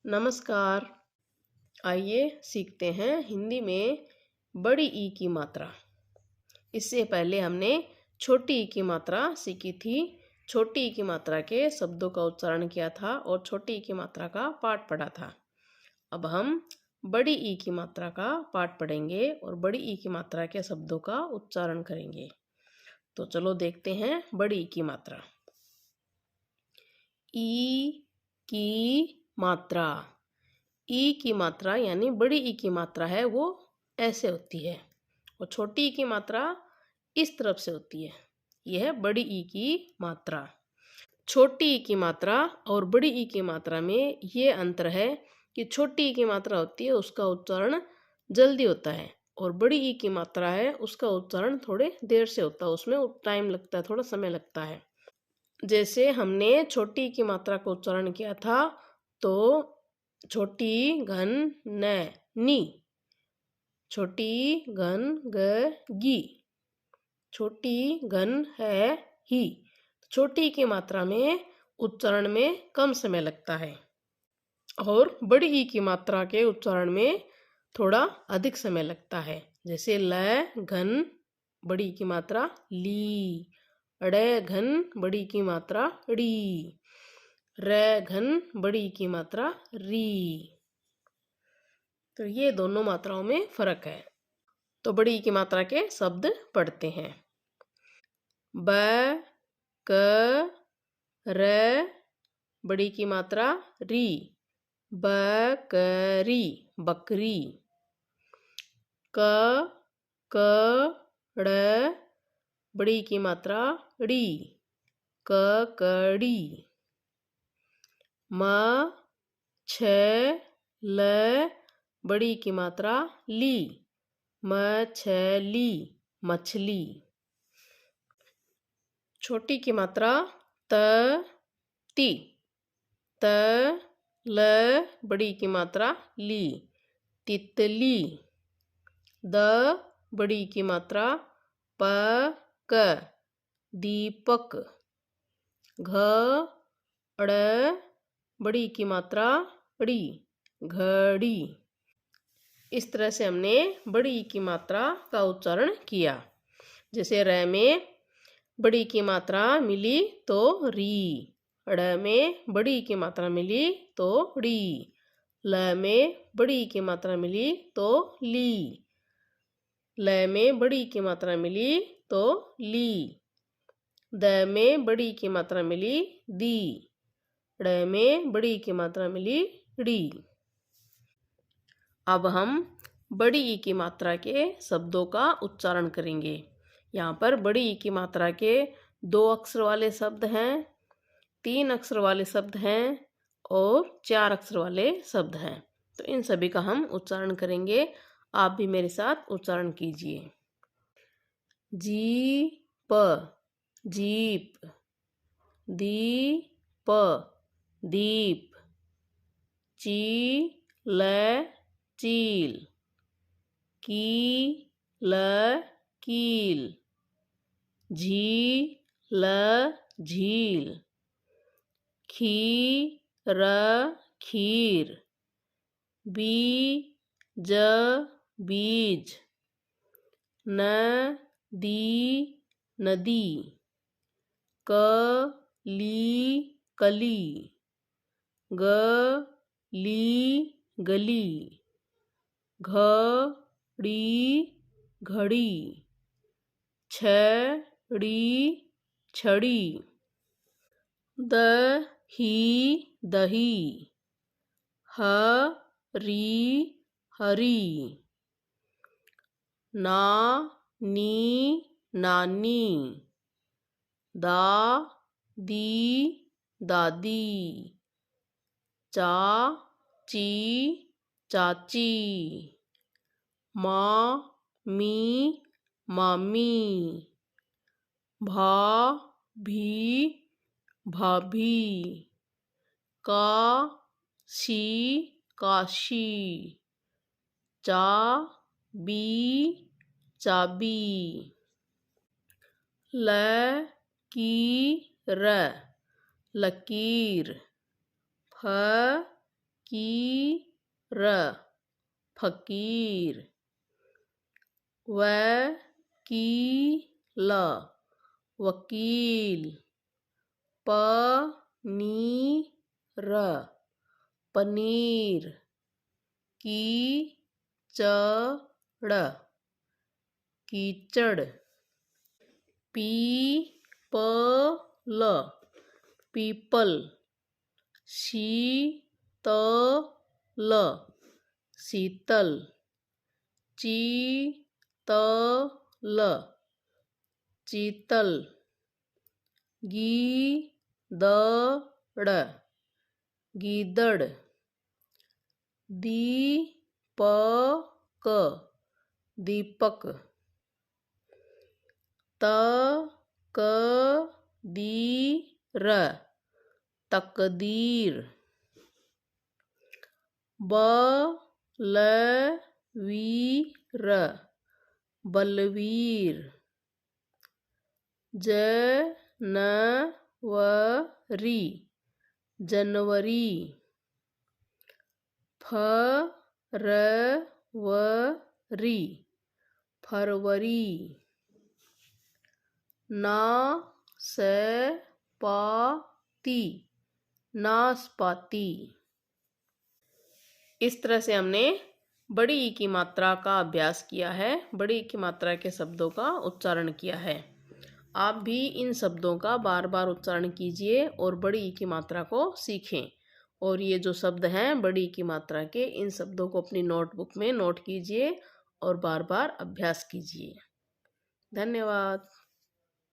नमस्कार। आइए सीखते हैं हिंदी में बड़ी ई की मात्रा। इससे पहले हमने छोटी ई की मात्रा सीखी थी। छोटी ई की मात्रा के शब्दों का उच्चारण किया था और छोटी ई की मात्रा का पाठ पढ़ा था। अब हम बड़ी ई की मात्रा का पाठ पढ़ेंगे और बड़ी ई की मात्रा के शब्दों का उच्चारण करेंगे। तो चलो देखते हैं बड़ी ई की मात्रा। ई की मात्रा। ई की मात्रा यानी बड़ी ई की मात्रा है वो ऐसे होती है और छोटी ई की मात्रा इस तरफ से होती है। यह है बड़ी ई की मात्रा। छोटी ई की मात्रा और बड़ी ई की मात्रा में ये अंतर है कि छोटी ई की मात्रा होती है उसका उच्चारण जल्दी होता है और बड़ी ई की मात्रा है उसका उच्चारण थोड़े देर से होता है, उसमें टाइम लगता है, थोड़ा समय लगता है। जैसे हमने छोटी ई की मात्रा का उच्चारण किया था तो छोटी घन न नी, छोटी घन ग गी, छोटी घन है ही। छोटी की मात्रा में उच्चारण में कम समय लगता है और बड़ी ई की मात्रा के उच्चारण में थोड़ा अधिक समय लगता है। जैसे ल घन बड़ी की मात्रा ली, ड़ घन बड़ी की मात्रा ड़ी, र घन बड़ी की मात्रा री। तो ये दोनों मात्राओं में फर्क है। तो बड़ी की मात्रा के शब्द पढ़ते हैं। ब क र बड़ी की मात्रा री, बकरी बकरी। क ड़ बड़ी की मात्रा ड़ी, ककड़ी। म छ ल बड़ी की मात्रा ली, मछली मछली। छोटी की मात्रा त ती, त ल बड़ी की मात्रा ली, तितली। द बड़ी की मात्रा प क दीपक। घ ड़ बड़ी की मात्रा ड़ी, घड़ी। इस तरह से हमने बड़ी की मात्रा का उच्चारण किया। जैसे र में बड़ी की मात्रा मिली तो री, ड़ में बड़ी की मात्रा मिली तो ड़ी, ल में बड़ी की मात्रा मिली तो ली, ल में बड़ी की मात्रा मिली तो ली, द में बड़ी की मात्रा मिली दी, ड़ में बड़ी की मात्रा मिली ड़ी। अब हम बड़ी ई की मात्रा के शब्दों का उच्चारण करेंगे। यहाँ पर बड़ी ई की मात्रा के 2 अक्षर वाले शब्द हैं, 3 अक्षर वाले शब्द हैं और 4 अक्षर वाले शब्द हैं। तो इन सभी का हम उच्चारण करेंगे। आप भी मेरे साथ उच्चारण कीजिए। जीप जीप, दीप दीप, चील चील, कील कील, झील झील, खीर खीर, बीज बीज, नदी नदी, कली कली, गली गली, घड़ी घड़ी, छड़ी छड़ी, दही दही, हरी हरी, नानी नानी, दादी दादी, चाची चाची, मामी मामी, भाभी भाभी, काशी काशी, चाबी चाबी, लकीर लकीर, फकीर कीर फकीर। वकील वकील। पनीर पनीर। कीचड़ कीचड़। पीपल पीपल। शीतल शीतल। चीतल चीतल। गीदड़ गीदड़। दीपक दीपक। तकदीर तकदीर। बलवीर बलवीर। जनवरी जनवरी। फरवरी फरवरी। नाशपाती नाशपाती। इस तरह से हमने बड़ी ई की मात्रा का अभ्यास किया है, बड़ी ई की मात्रा के शब्दों का उच्चारण किया है। आप भी इन शब्दों का बार बार उच्चारण कीजिए और बड़ी ई की मात्रा को सीखें। और ये जो शब्द हैं बड़ी ई की मात्रा के, इन शब्दों को अपनी नोटबुक में नोट कीजिए और बार बार अभ्यास कीजिए। धन्यवाद।